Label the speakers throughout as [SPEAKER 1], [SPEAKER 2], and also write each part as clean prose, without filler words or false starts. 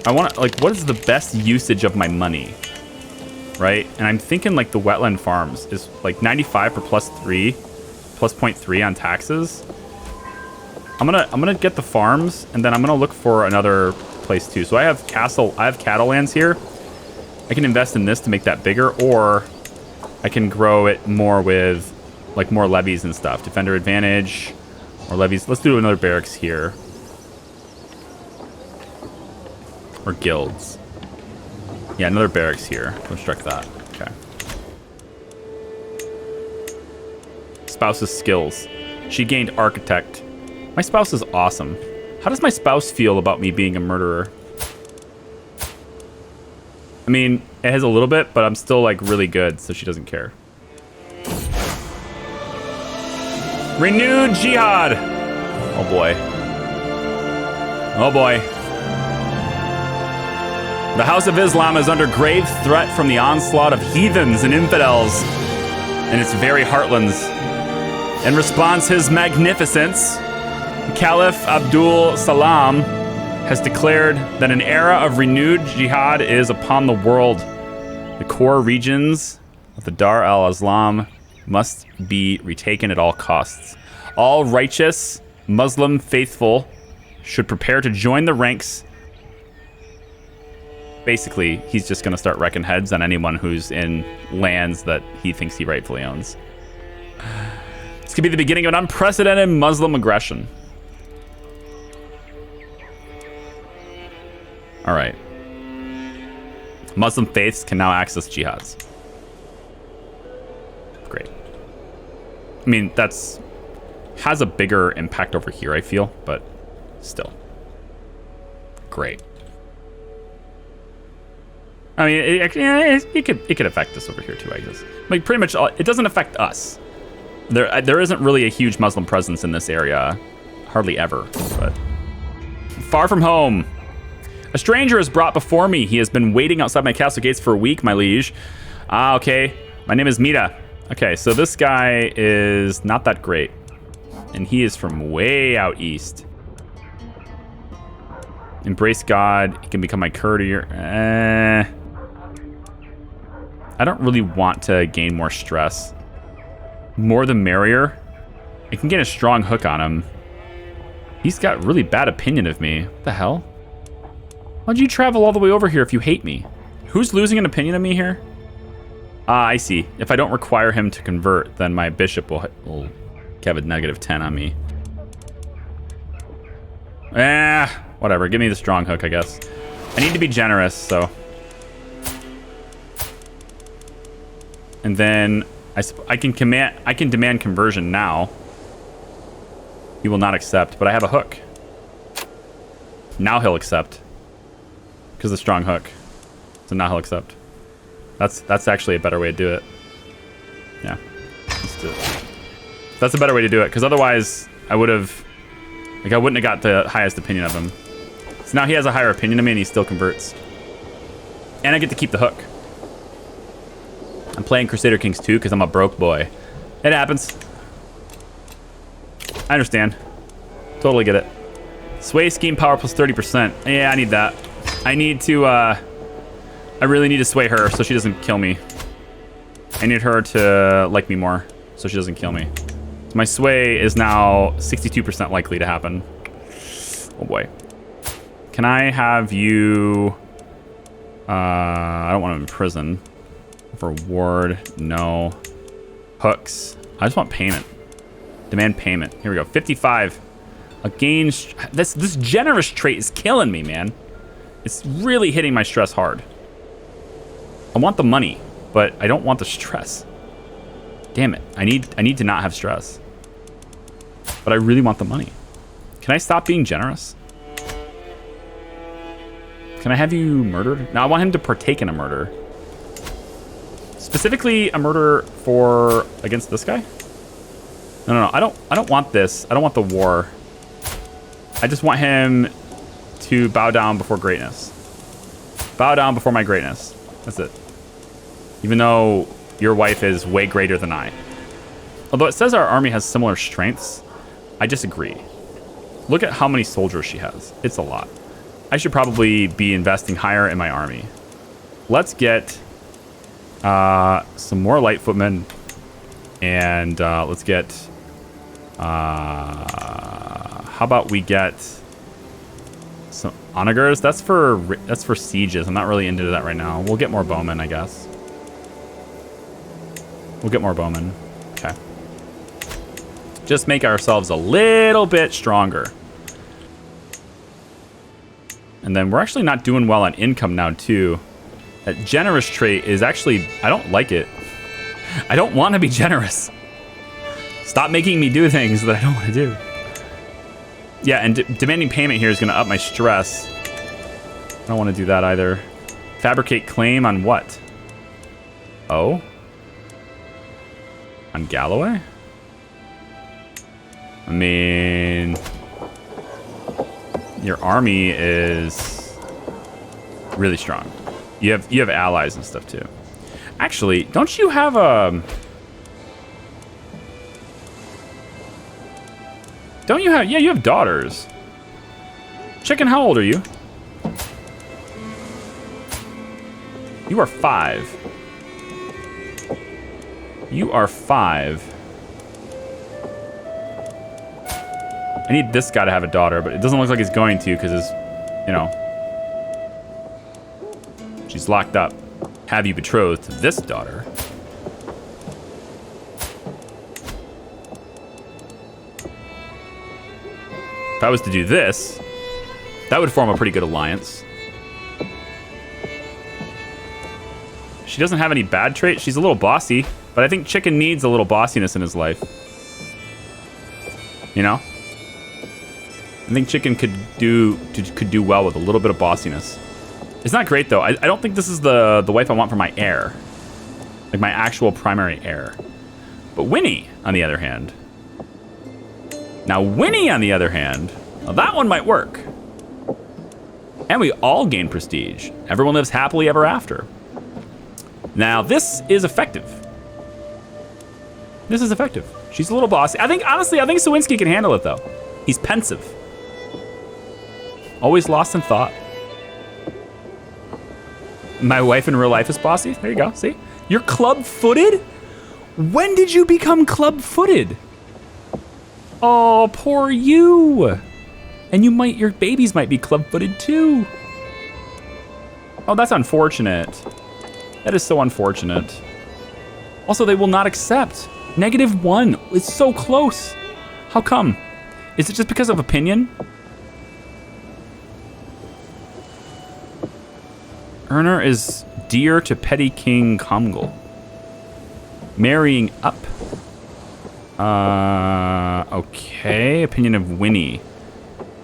[SPEAKER 1] I want to, like, what is the best usage of my money? Right? And I'm thinking, like, the wetland farms is, like, 95 for plus 0.3 on taxes. I'm gonna get the farms, and then I'm gonna look for another place, too. So I have cattle lands here. I can invest in this to make that bigger, or I can grow it more with, like, more levies and stuff. Defender advantage, or levies. Let's do another barracks here. Or guilds. Yeah, another barracks here. Construct that. Okay. Spouse's skills. She gained architect. My spouse is awesome. How does my spouse feel about me being a murderer? I mean, it has a little bit, but I'm still, like, really good, so she doesn't care. Renewed Jihad! Oh, boy. Oh, boy. The House of Islam is under grave threat from the onslaught of heathens and infidels in its very heartlands. In response, His Magnificence, Caliph Abdul Salam, has declared that an era of renewed jihad is upon the world. The core regions of the Dar al-Islam must be retaken at all costs. All righteous Muslim faithful should prepare to join the ranks. Basically, he's just going to start wrecking heads on anyone who's in lands that he thinks he rightfully owns. This could be the beginning of an unprecedented Muslim aggression. All right. Muslim faiths can now access jihads. Great. I mean, has a bigger impact over here, I feel, but still. Great. I mean, it could affect us over here too, I guess. Like, pretty much, it doesn't affect us. There isn't really a huge Muslim presence in this area, hardly ever. But far from home, a stranger is brought before me. He has been waiting outside my castle gates for a week, my liege. Ah, okay. My name is Mita. Okay, so this guy is not that great, and he is from way out east. Embrace God. He can become my courtier. I don't really want to gain more stress. More the merrier. I can get a strong hook on him. He's got really bad opinion of me. What the hell? Why'd you travel all the way over here if you hate me? Who's losing an opinion of me here? Ah, I see. If I don't require him to convert, then my bishop will have a -10 on me. Whatever. Give me the strong hook, I guess. I need to be generous, so. And then I can demand conversion now. He will not accept, but I have a hook. Now he'll accept. Because of the strong hook. So now he'll accept. That's actually a better way to do it. Yeah. Let's do it. That's a better way to do it, because otherwise I wouldn't have got the highest opinion of him. So now he has a higher opinion of me and he still converts. And I get to keep the hook. I'm playing Crusader Kings 2 because I'm a broke boy. It happens. I understand. Totally get it. Sway scheme power plus 30%. Yeah, I need that. I need to, I really need to sway her so she doesn't kill me. I need her to like me more so she doesn't kill me. So my sway is now 62% likely to happen. Oh boy. Can I have you... I don't want him in prison. Reward, no. Hooks. I just want payment. Demand payment. Here we go. 55. Again, this generous trait is killing me, man. It's really hitting my stress hard. I want the money, but I don't want the stress. Damn it. I need to not have stress. But I really want the money. Can I stop being generous? Can I have you murdered? No, I want him to partake in a murder. Specifically a murder against this guy? No. I don't want this. I don't want the war. I just want him to bow down before greatness. Bow down before my greatness. That's it. Even though your wife is way greater than I. Although it says our army has similar strengths, I disagree. Look at how many soldiers she has. It's a lot. I should probably be investing higher in my army. Let's get some more light footmen, and let's get. How about we get some onagers? That's for sieges. I'm not really into that right now. We'll get more bowmen, I guess. We'll get more bowmen. Okay. Just make ourselves a little bit stronger. And then we're actually not doing well on income now, too. That generous trait is actually, I don't like it. I don't want to be generous. Stop making me do things that I don't want to do. Yeah, and demanding payment here is going to up my stress. I don't want to do that either. Fabricate claim on what? Oh? On Galloway? I mean, your army is really strong. You have allies and stuff too. Actually, don't you have a? Don't you have? Yeah, you have daughters. Chicken, how old are you? You are 5. You are 5. I need this guy to have a daughter, but it doesn't look like he's going to because his, you know, she's locked up. Have you betrothed this daughter? If I was to do this, that would form a pretty good alliance. She doesn't have any bad traits. She's a little bossy, but I think Chicken needs a little bossiness in his life. You know? I think Chicken could do well with a little bit of bossiness. It's not great though. I don't think this is the wife I want for my heir, like my actual primary heir. But Winnie, on the other hand. Now Winnie, on the other hand, well, that one might work. And we all gain prestige. Everyone lives happily ever after. Now this is effective. This is effective. She's a little bossy. Honestly, I think Sawinski can handle it though. He's pensive. Always lost in thought. My wife in real life is bossy. There you go. See? You're club-footed? When did you become club-footed? Oh, poor you. And your babies might be club-footed too. Oh, that's unfortunate. That is so unfortunate. Also, they will not accept. -1. It's so close. How come? Is it just because of opinion? Earner is dear to Petty King Comgal. Marrying up. Okay. Opinion of Winnie.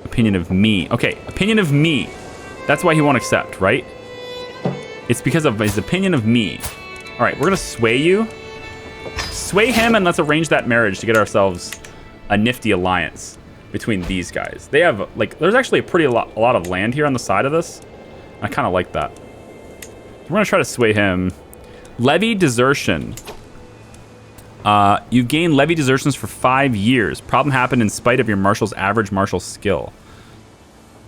[SPEAKER 1] Opinion of me. Okay, opinion of me. That's why he won't accept, right? It's because of his opinion of me. All right, we're gonna sway you. Sway him and let's arrange that marriage to get ourselves a nifty alliance between these guys. They have, like, there's actually a lot of land here on the side of this. I kind of like that. We're gonna try to sway him. Levy Desertion. You gain Levy Desertions for 5 years. Problem happened in spite of your marshal's average martial skill.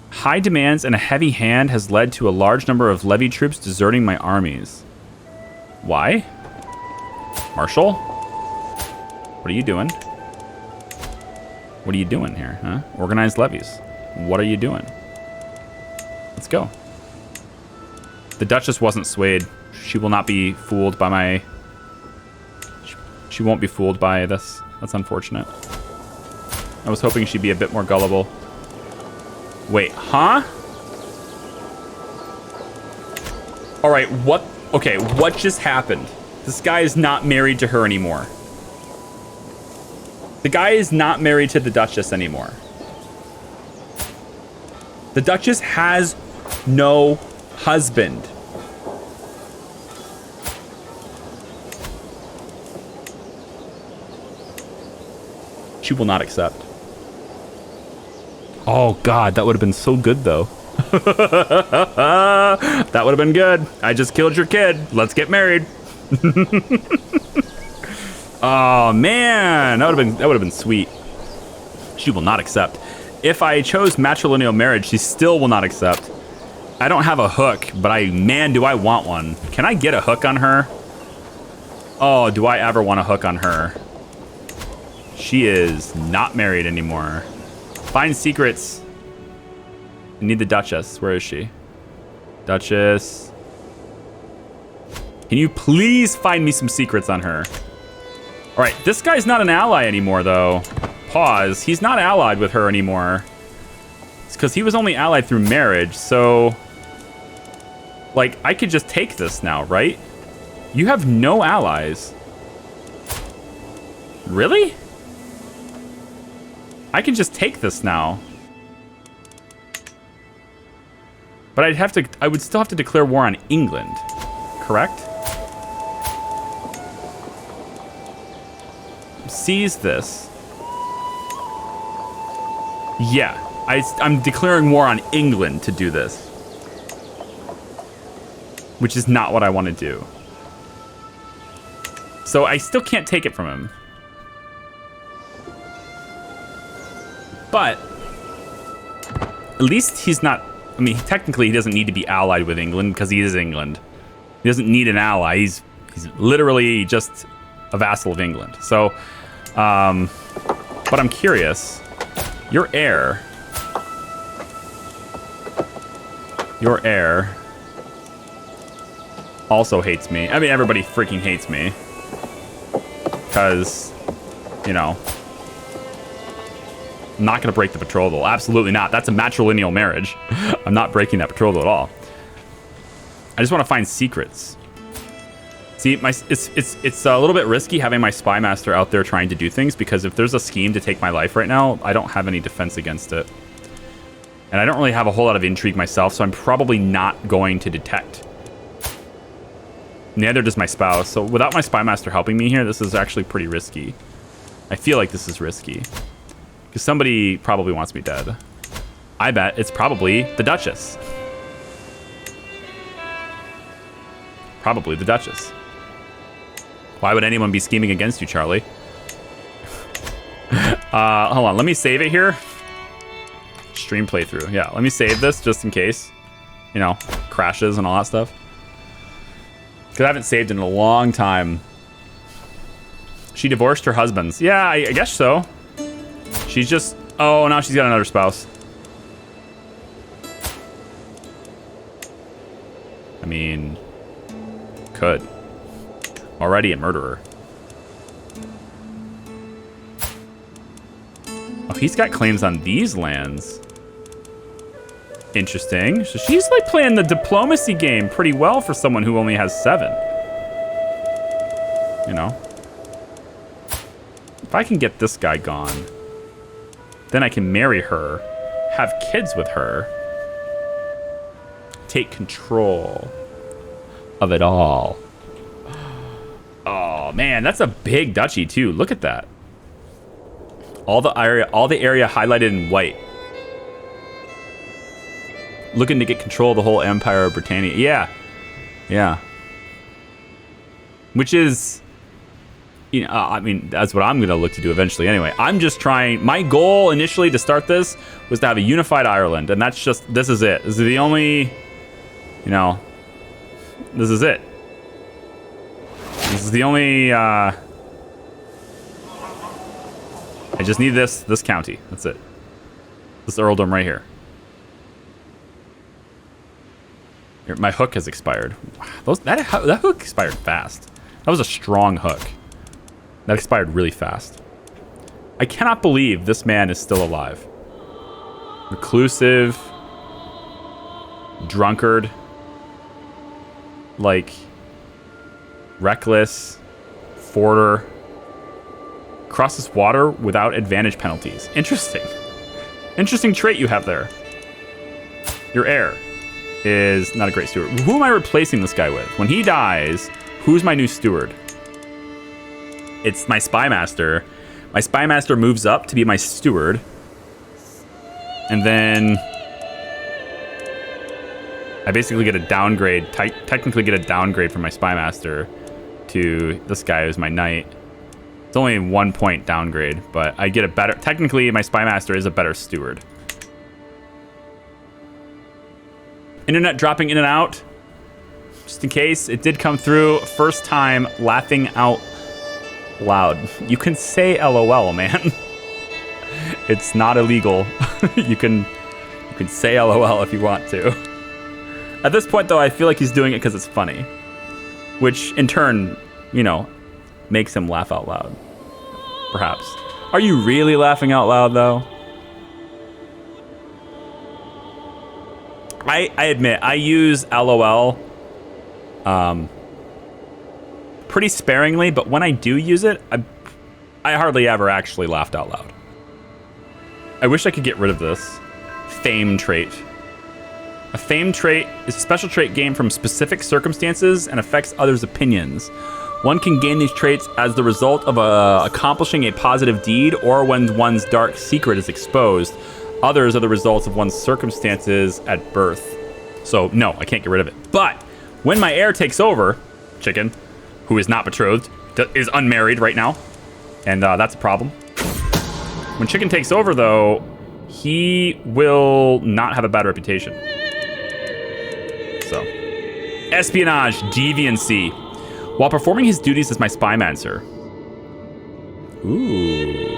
[SPEAKER 1] High demands and a heavy hand has led to a large number of Levy troops deserting my armies. Why? Marshal? What are you doing? What are you doing here, huh? Organized levies. What are you doing? Let's go. The Duchess wasn't swayed. She will not be fooled by my... She won't be fooled by this. That's unfortunate. I was hoping she'd be a bit more gullible. Wait, huh? All right, what? Okay, what just happened? This guy is not married to her anymore. The guy is not married to the Duchess anymore. The Duchess has no husband. She will not accept. Oh God, that would have been so good though. That would have been good. I just killed your kid. Let's get married. Oh man, that would have been sweet. She will not accept. if I chose matrilineal marriage, she still will not accept. I don't have a hook, but man, do I want one. Can I get a hook on her? Oh, do I ever want a hook on her? She is not married anymore. Find secrets. I need the Duchess. Where is she? Duchess. Can you please find me some secrets on her? All right, this guy's not an ally anymore, though. Pause. He's not allied with her anymore. It's because he was only allied through marriage, so... Like, I could just take this now, right? You have no allies. Really? I can just take this now. But I would still have to declare war on England, correct? Seize this. Yeah, I'm declaring war on England to do this. Which is not what I want to do. So I still can't take it from him. But at least he's not... I mean, technically he doesn't need to be allied with England because he is England. He doesn't need an ally. He's literally just a vassal of England. So, but I'm curious. Your heir also hates me. I mean, everybody freaking hates me. Because, you know, I'm not going to break the betrothal. Absolutely not. That's a matrilineal marriage. I'm not breaking that betrothal at all. I just want to find secrets. See, it's a little bit risky having my spy master out there trying to do things, because if there's a scheme to take my life right now, I don't have any defense against it. And I don't really have a whole lot of intrigue myself, so I'm probably not going to detect. Neither does my spouse. So without my spy master helping me here, this is actually pretty risky. I feel like this is risky. Because somebody probably wants me dead. I bet it's probably the Duchess. Probably the Duchess. Why would anyone be scheming against you, Charlie? Hold on, let me save it here. Stream playthrough. Yeah, let me save this just in case. You know, crashes and all that stuff. Because I haven't saved in a long time. She divorced her husbands. Yeah, I guess so. She's just... Oh, now she's got another spouse. I mean... Could. Already a murderer. Oh, he's got claims on these lands. Interesting. So she's like playing the diplomacy game pretty well for someone who only has 7. You know? If I can get this guy gone, then I can marry her, have kids with her, take control of it all. Oh man, that's a big duchy too. Look at that. All the area highlighted in white. Looking to get control of the whole Empire of Britannia. Yeah. Yeah. Which is, you know, I mean, that's what I'm going to look to do eventually anyway. I'm just trying, my goal initially to start this was to have a unified Ireland. And that's just, this is it. This is the only, you know, this is it. This is the only, I just need this county. That's it. This earldom right here. My hook has expired. That hook expired fast. That was a strong hook. That expired really fast. I cannot believe this man is still alive. Reclusive. Drunkard. Like. Reckless. Forder. Crosses water without advantage penalties. Interesting. Interesting trait you have there. Your heir is not a great steward. Who am I replacing this guy with? When he dies, who's my new steward? It's my spy master. My spy master moves up to be my steward. And then I basically get a downgrade, technically get a downgrade from my spy master to this guy who's my knight. It's only a 1 point downgrade, but I get a better, technically my spy master is a better steward. Internet dropping in and out. Just in case, it did come through. First time laughing out loud. You can say LOL, man. It's not illegal. You can say LOL if you want to. At this point, though, I feel like he's doing it because it's funny. Which, in turn, you know, makes him laugh out loud. Perhaps. Are you really laughing out loud, though? I admit, I use LOL pretty sparingly, but when I do use it, I hardly ever actually laughed out loud. I wish I could get rid of this fame trait. A fame trait is a special trait gained from specific circumstances and affects others' opinions. One can gain these traits as the result of accomplishing a positive deed or when one's dark secret is exposed. Others are the results of one's circumstances at birth. So, no, I can't get rid of it. But when my heir takes over, Chicken, who is not betrothed, is unmarried right now, and that's a problem. When Chicken takes over, though, he will not have a bad reputation. So, espionage, deviancy. While performing his duties as my spymaster. Ooh.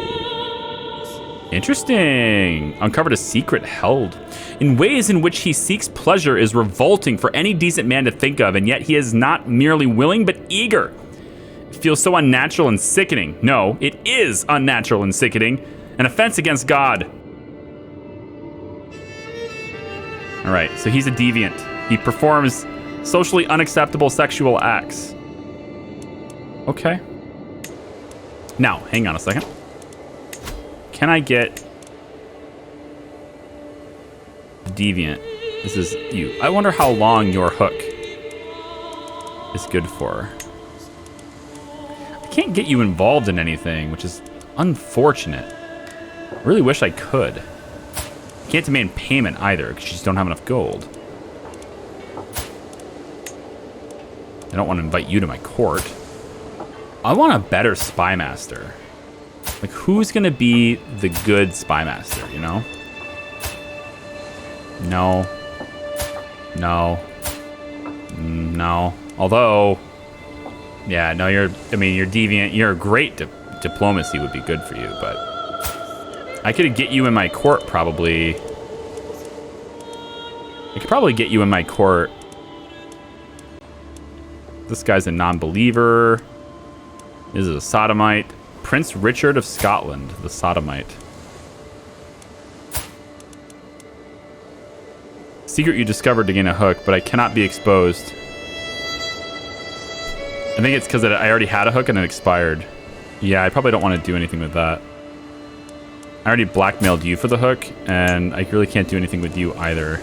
[SPEAKER 1] Interesting. Uncovered a secret held. In ways in which he seeks pleasure is revolting for any decent man to think of, and yet he is not merely willing, but eager. It feels so unnatural and sickening. No, it is unnatural and sickening. An offense against God. All right, so he's a deviant. He performs socially unacceptable sexual acts. Okay. Now, hang on a second. Can I get deviant? This is you. I wonder how long your hook is good for. I can't get you involved in anything, which is unfortunate. I really wish I could. I can't demand payment either, because you just don't have enough gold. I don't want to invite you to my court. I want a better spymaster. Like, who's gonna be the good spymaster, you know? No. No. No. Although, yeah, no, you're deviant. You're great. Diplomacy would be good for you, but I could get you in my court, probably. I could probably get you in my court. This guy's a non-believer. This is a sodomite. Prince Richard of Scotland, the sodomite. Secret you discovered to gain a hook, but I cannot be exposed. I think it's because I already had a hook and it expired. Yeah, I probably don't want to do anything with that. I already blackmailed you for the hook, and I really can't do anything with you either.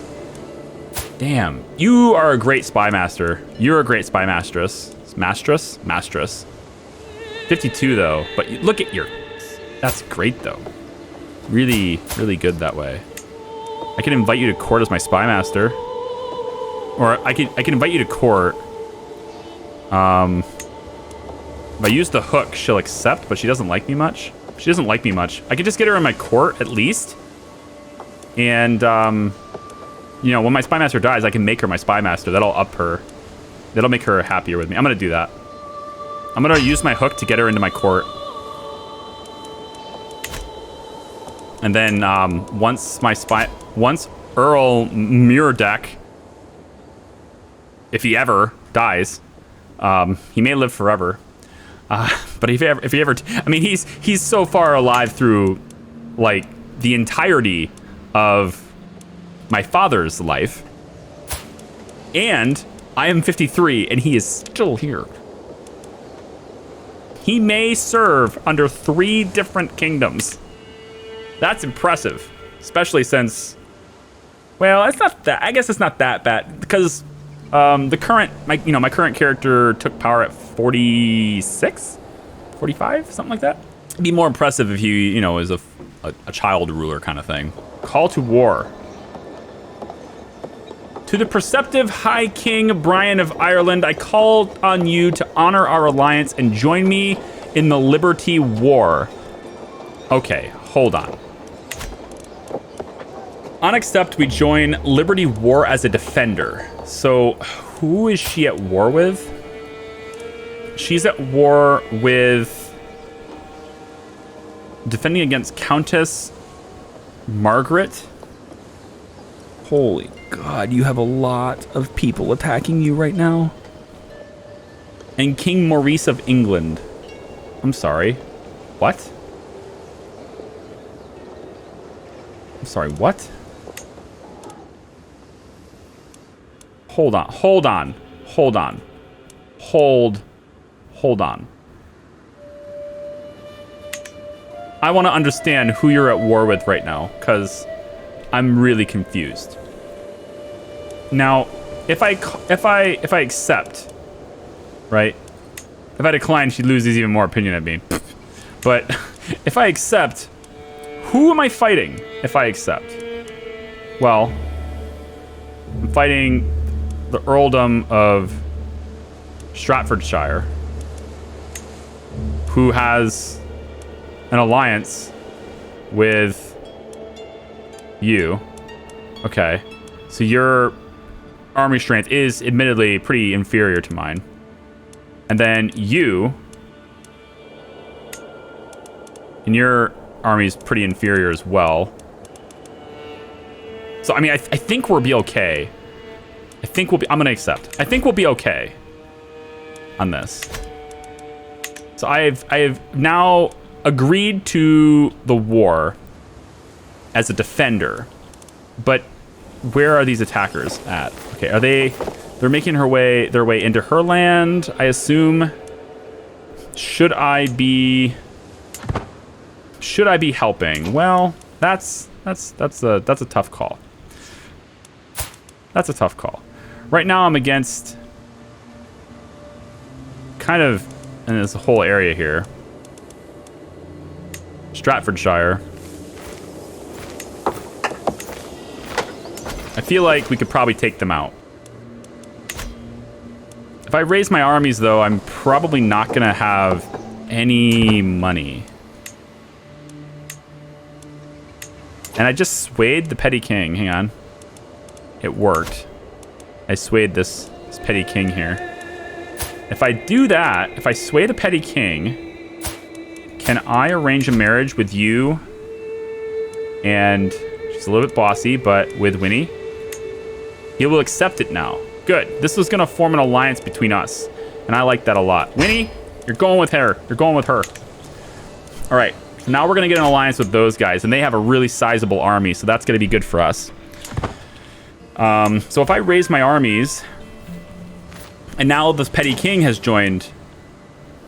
[SPEAKER 1] Damn, you are a great spy master. You're a great spy mastress. Mastress. 52 though, but look at that's great though. Really, really good that way. I can invite you to court as my spy master. Or I can invite you to court. If I use the hook, she'll accept, but she doesn't like me much. She doesn't like me much. I could just get her in my court at least. And you know, when my spy master dies, I can make her my spy master. That'll up her. That'll make her happier with me. I'm gonna do that. I'm gonna use my hook to get her into my court. And then once Earl Muirdeck, if he ever dies, he may live forever. But if he ever, I mean, he's so far alive through like the entirety of my father's life, and I am 53, and he is still here. He may serve under 3 different kingdoms. That's impressive, especially since, well, it's not that. I guess it's not that bad because my current character took power at 46, 45, something like that. It'd be more impressive if he, you know, is a child ruler kind of thing. Call to war. To the perceptive High King Brian of Ireland, I call on you to honor our alliance and join me in the Liberty War. Okay, hold on. On accept, we join Liberty War as a defender. So who is she at war with? She's at war with... defending against Countess Margaret. Holy God, you have a lot of people attacking you right now. And King Maurice of England. I'm sorry. What? I'm sorry, what? Hold on, hold on, hold on. Hold on. I want to understand who you're at war with right now, because I'm really confused. Now, if I accept, right? If I decline, she loses even more opinion at me. But if I accept, who am I fighting if I accept? Well, I'm fighting the Earldom of Stratfordshire, who has an alliance with you. Okay, so your army strength is admittedly pretty inferior to mine. And then you, and your army is pretty inferior as well. So, I mean, I think we'll be okay. I think we'll be, I'm gonna accept. I think we'll be okay on this. So I have now agreed to the war as a defender, but where are these attackers at? Okay, are they're making their way into her land, I assume. Should I be helping? Well, that's a tough call. That's a tough call. Right now I'm against kind of in this whole area here. Stratfordshire. I feel like we could probably take them out. If I raise my armies, though, I'm probably not going to have any money. And I just swayed the petty king. Hang on. It worked. I swayed this petty king here. If I do that, if I sway the petty king, can I arrange a marriage with you? And she's a little bit bossy, but with Winnie. He will accept it now. Good. This was going to form an alliance between us. And I like that a lot. Winnie, you're going with her. You're going with her. All right. Now we're going to get an alliance with those guys. And they have a really sizable army. So that's going to be good for us. So if I raise my armies... And now this petty king has joined.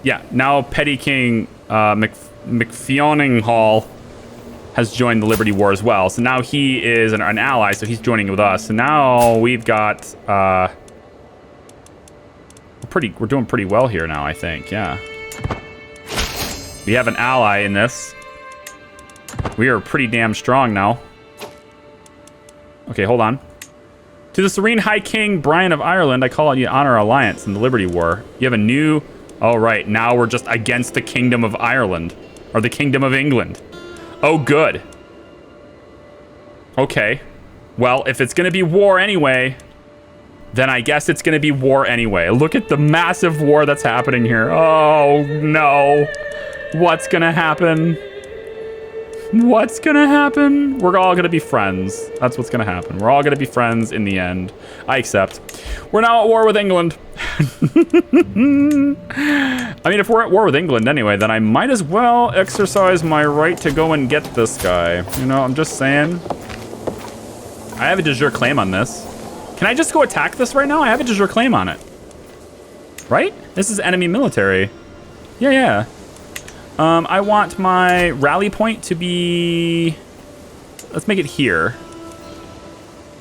[SPEAKER 1] Yeah, now petty king McFionning Hall has joined the Liberty War as well. So now he is an ally, so he's joining with us. So now we've got we're doing pretty well here now, I think. Yeah, we have an ally in this. We are pretty damn strong now. Okay, hold on. To the Serene High King Brian of Ireland, I call on you to honor our alliance in the Liberty War. You have a new... Oh, right. Now we're just against the Kingdom of Ireland. Or the Kingdom of England. Oh, good. Okay. Well, if it's going to be war anyway, then I guess it's going to be war anyway. Look at the massive war that's happening here. Oh, no. What's going to happen? What's gonna happen? We're all gonna be friends. That's what's gonna happen. We're all gonna be friends in the end. I accept. We're now at war with England. I mean, if we're at war with England anyway, then I might as well exercise my right to go and get this guy. You know, I'm just saying. I have a de jure claim on this. Can I just go attack this right now? I have a de jure claim on it. Right? This is enemy military. Yeah. I want my rally point to be... Let's make it here.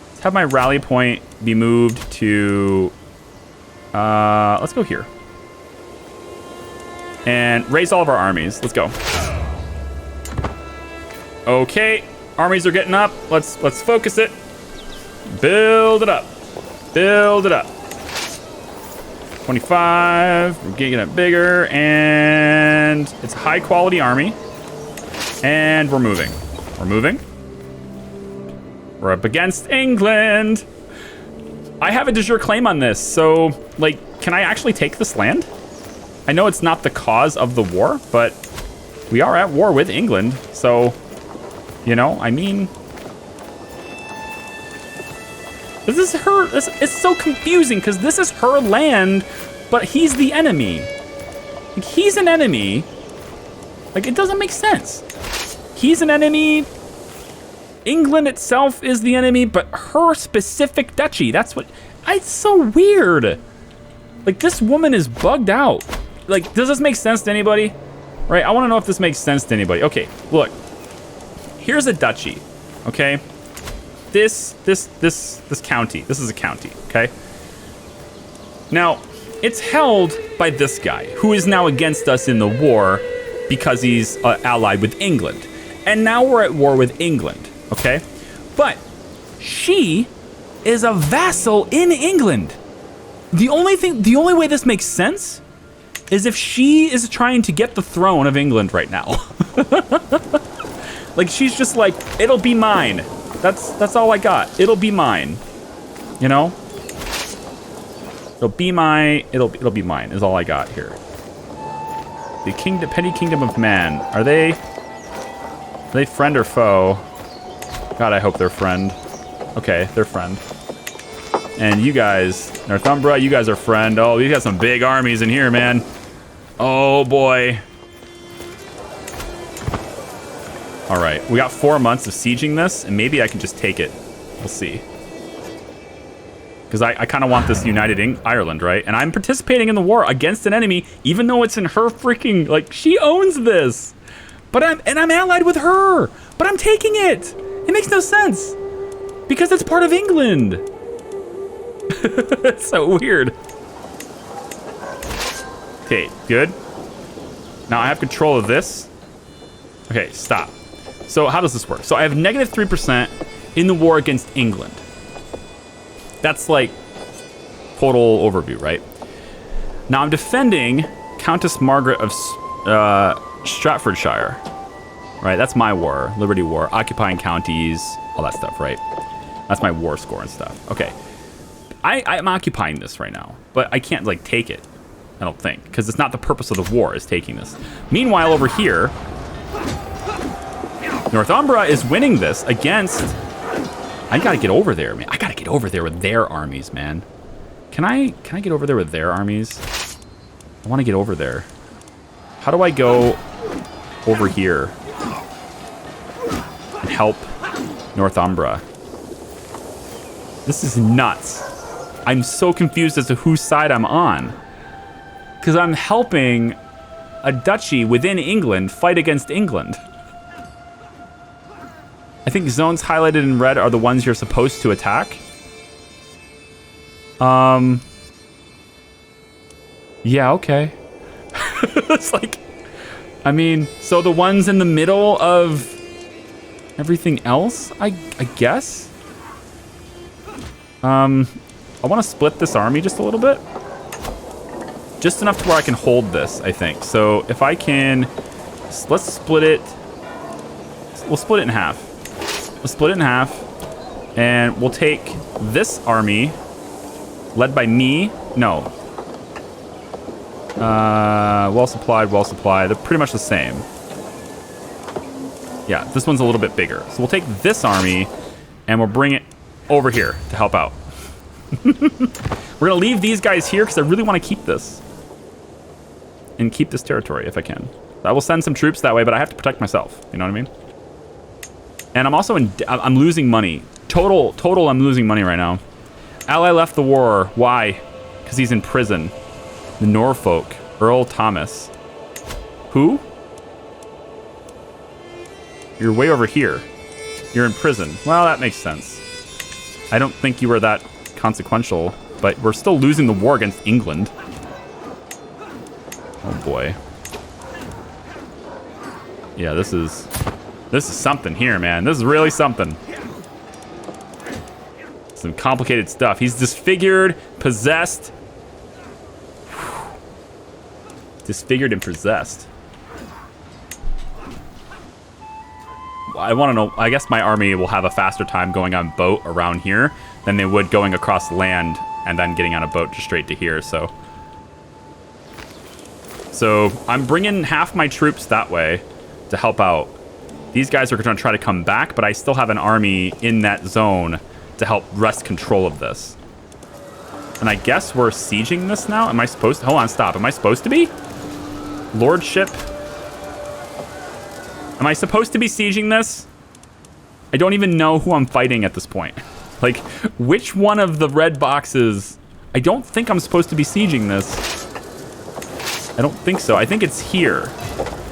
[SPEAKER 1] Let's have my rally point be moved to... let's go here. And raise all of our armies. Let's go. Okay. Armies are getting up. Let's focus it. Build it up. Build it up. 25, we're getting it bigger, and it's a high quality army. And we're moving. We're moving. We're up against England. I have a de jure claim on this, so, like, can I actually take this land? I know it's not the cause of the war, but we are at war with England, so, you know, I mean... This is her... It's so confusing, because this is her land, but he's the enemy. Like, he's an enemy. Like, it doesn't make sense. He's an enemy. England itself is the enemy, but her specific duchy, that's what... It's so weird. Like, this woman is bugged out. Like, does this make sense to anybody? Right, I want to know if this makes sense to anybody. Okay, look. Here's a duchy, okay? This county. This is a county, okay? Now, it's held by this guy, who is now against us in the war because he's allied with England. And now we're at war with England, okay? But she is a vassal in England. The only way this makes sense is if she is trying to get the throne of England right now. Like, she's just like, it'll be mine. That's all I got. It'll be mine. You know? It'll be mine is all I got here. The petty kingdom of man. Are they friend or foe? God, I hope they're friend. Okay, they're friend. And you guys, Northumbria, you guys are friend. Oh, you got some big armies in here, man. Oh boy. All right, we got 4 months of sieging this, and maybe I can just take it. We'll see. Because I kind of want this united Ireland, right? And I'm participating in the war against an enemy, even though it's in her freaking, like, she owns this. But I'm allied with her, but I'm taking it. It makes no sense because it's part of England. It's so weird. Okay, good. Now I have control of this. Okay, stop. So how does this work? So I have negative 3% in the war against England. That's like total overview, right? Now I'm defending Countess Margaret of Stratfordshire, right? That's my war, Liberty War, occupying counties, all that stuff, right? That's my war score and stuff. Okay, I'm occupying this right now, but I can't like take it, I don't think, because it's not the purpose of the war is taking this. Meanwhile, over here, Northumbria is winning this against... I gotta get over there, man. I gotta get over there with their armies, man. Can I get over there with their armies? I want to get over there. How do I go over here and help Northumbria? This is nuts. I'm so confused as to whose side I'm on. Because I'm helping a duchy within England fight against England. I think zones highlighted in red are the ones you're supposed to attack. Yeah, okay. It's like, I mean, so the ones in the middle of everything else, I guess? I want to split this army just a little bit. Just enough to where I can hold this, I think. So if I can, let's split it. We'll split it in half. Let's split it in half, and we'll take this army, led by me. No. Well supplied. They're pretty much the same. Yeah, this one's a little bit bigger. So we'll take this army, and we'll bring it over here to help out. We're gonna leave these guys here because I really want to keep this. And keep this territory if I can. I will send some troops that way, but I have to protect myself. You know what I mean? And I'm also I'm losing money. Total, I'm losing money right now. Ally left the war. Why? Because he's in prison. The Norfolk, Earl Thomas. Who? You're way over here. You're in prison. Well, that makes sense. I don't think you were that consequential, but we're still losing the war against England. Oh boy. Yeah, this is something here, man. This is really something. Some complicated stuff. He's disfigured, possessed. Disfigured and possessed. I want to know. I guess my army will have a faster time going on boat around here than they would going across land and then getting on a boat just straight to here. So I'm bringing half my troops that way to help out. These guys are going to try to come back, but I still have an army in that zone to help wrest control of this. And I guess we're sieging this now. Am I supposed to? Hold on, stop. Am I supposed to be? Lordship. Am I supposed to be sieging this? I don't even know who I'm fighting at this point. Like, which one of the red boxes? I don't think I'm supposed to be sieging this. I don't think so. I think it's here.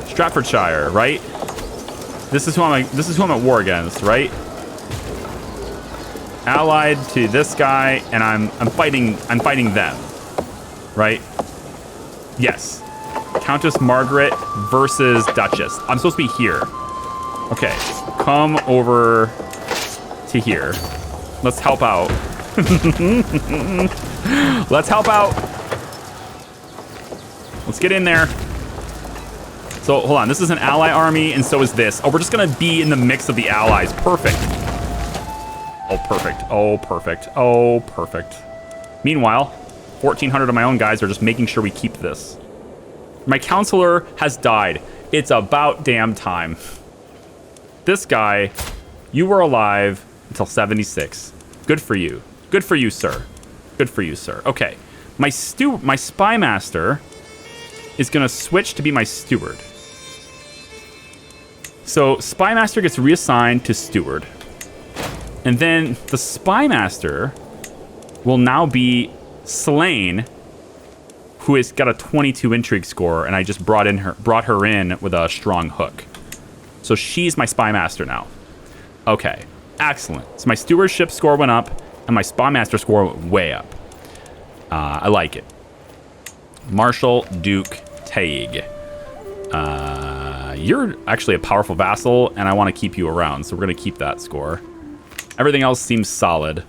[SPEAKER 1] Stratfordshire, right? This is who I'm at war against, right? Allied to this guy, and I'm fighting them. Right? Yes. Countess Margaret versus Duchess. I'm supposed to be here. Okay. Come over to here. Let's help out. Let's help out. Let's get in there. So, hold on. This is an ally army, and so is this. Oh, we're just going to be in the mix of the allies. Perfect. Oh, perfect. Oh, perfect. Oh, perfect. Meanwhile, 1,400 of my own guys are just making sure we keep this. My counselor has died. It's about damn time. This guy, you were alive until 76. Good for you. Good for you, sir. Good for you, sir. Okay. My spy master is going to switch to be my steward. So spy master gets reassigned to steward. And then the spy master will now be Slain, who has got a 22 intrigue score, and I just brought her in with a strong hook. So she's my spy master now. Okay, excellent. So my stewardship score went up, and my spy master score went way up. I like it. Marshal Duke Taig. You're actually a powerful vassal, and I want to keep you around, so we're going to keep that score. Everything else seems solid.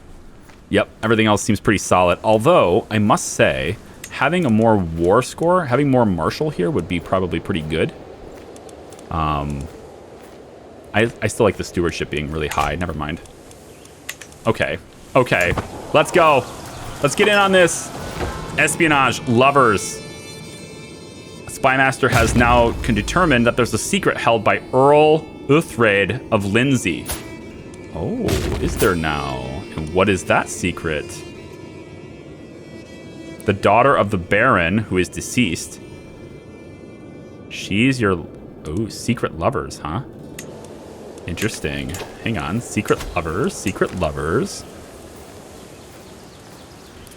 [SPEAKER 1] Yep, everything else seems pretty solid. Although, I must say, having a more war score, having more marshal here would be probably pretty good. I still like the stewardship being really high. Never mind. Okay. Okay. Let's go. Let's get in on this. Espionage. Lovers. Spymaster has now determined that there's a secret held by Earl Uthred of Lindsey. Oh, is there now? And what is that secret? The daughter of the Baron, who is deceased. She's your... Oh, secret lovers, huh? Interesting. Hang on. Secret lovers. Secret lovers.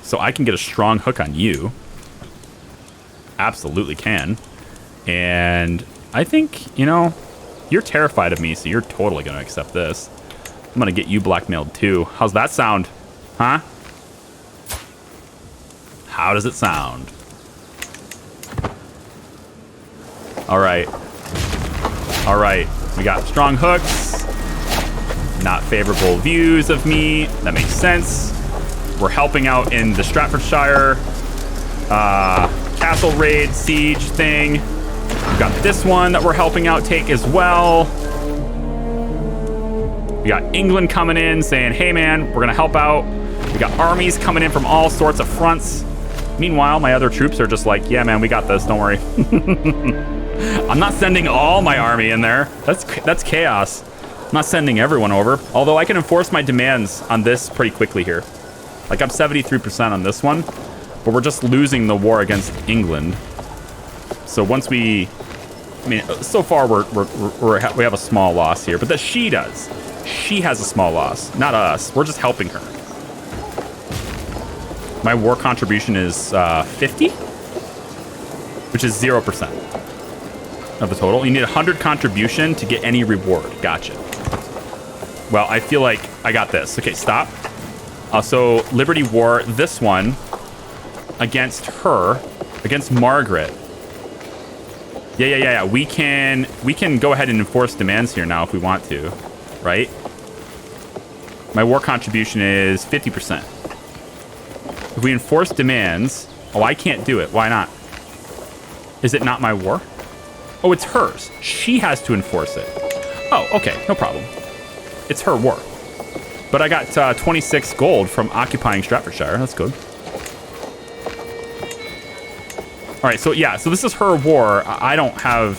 [SPEAKER 1] So I can get a strong hook on you. Absolutely can. And I think, you know, you're terrified of me, so you're totally going to accept this. I'm going to get you blackmailed too. How's that sound? Huh? How does it sound? All right. All right. We got strong hooks. Not favorable views of me. That makes sense. We're helping out in the Stratfordshire castle raid siege thing. We've got this one that we're helping out take as well. We got England coming in saying, hey man, we're gonna help out. We got armies coming in from all sorts of fronts. Meanwhile, my other troops are just like, yeah man, we got this, don't worry. I'm not sending all my army in there. That's chaos. I'm not sending everyone over. Although I can enforce my demands on this pretty quickly here. Like I'm 73% on this one, but we're just losing the war against England. So once we, I mean, so far we have a small loss here, but that she does. She has a small loss, not us. We're just helping her. My war contribution is 50, which is 0% of the total. You need 100 contribution to get any reward. Gotcha. Well, I feel like I got this. Okay, stop. So Liberty War, this one against her, against Margaret. Yeah. We can go ahead and enforce demands here now if we want to, right? My war contribution is 50%. If we enforce demands, oh, I can't do it. Why not? Is it not my war? Oh, it's hers. She has to enforce it. Oh, okay, no problem. It's her war. But I got 26 gold from occupying Stratfordshire. That's good. All right, so yeah, so this is her war. I don't have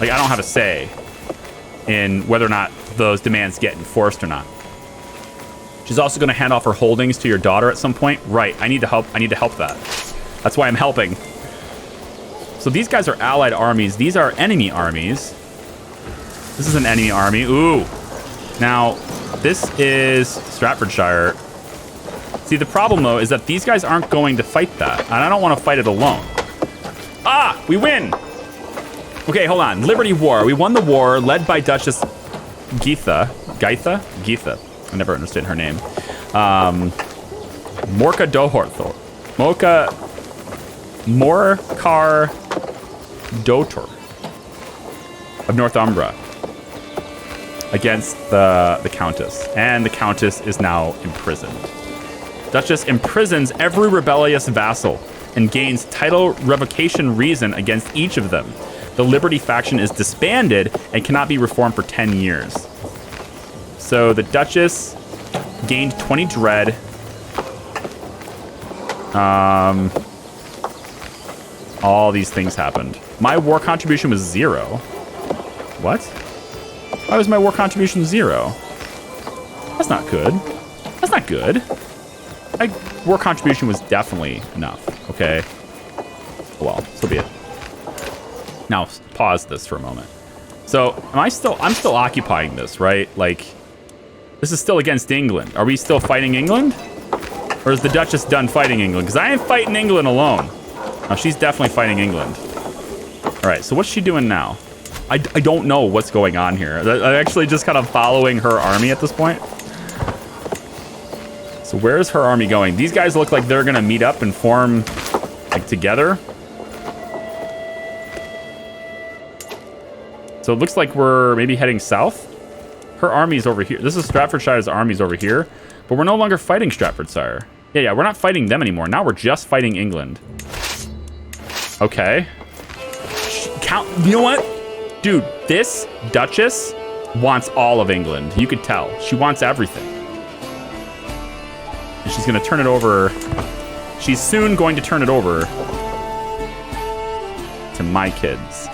[SPEAKER 1] a say in whether or not those demands get enforced or not. She's also going to hand off her holdings to your daughter at some point. Right, I need to help that. That's why I'm helping. So these guys are allied armies. These are enemy armies. This is an enemy army. Ooh. Now, this is Stratfordshire. See, the problem, though, is that these guys aren't going to fight that. And I don't want to fight it alone. Ah, we win. Okay, hold on. Liberty War. We won the war, led by Duchess Geitha. Geitha. I never understood her name. Morka Dohorthor. Morcar Dotor of Northumbria against the Countess. And the Countess is now imprisoned. Duchess imprisons every rebellious vassal and gains title revocation reason against each of them. The Liberty faction is disbanded and cannot be reformed for 10 years. So the Duchess gained 20 dread. All these things happened. My war contribution was 0. What? Why was my war contribution 0? That's not good. That's not good. My war contribution was definitely enough. Okay. Well, so be it. Now pause this for a moment. So I'm still occupying this, right? Like, this is still against England. Are we still fighting England? Or is the Duchess done fighting England? Because I ain't fighting England alone. No, she's definitely fighting England. All right, so what's she doing now? I don't know what's going on here. I'm actually just kind of following her army at this point. So where's her army going? These guys look like they're going to meet up and form, like, together. So it looks like we're maybe heading south. Her army's over here. This is Stratfordshire's army's over here. But we're no longer fighting Stratfordshire. Yeah, we're not fighting them anymore. Now we're just fighting England. Okay. You know what? Dude, this Duchess wants all of England. You could tell. She wants everything. And she's going to turn it over. She's soon going to turn it over to my kids.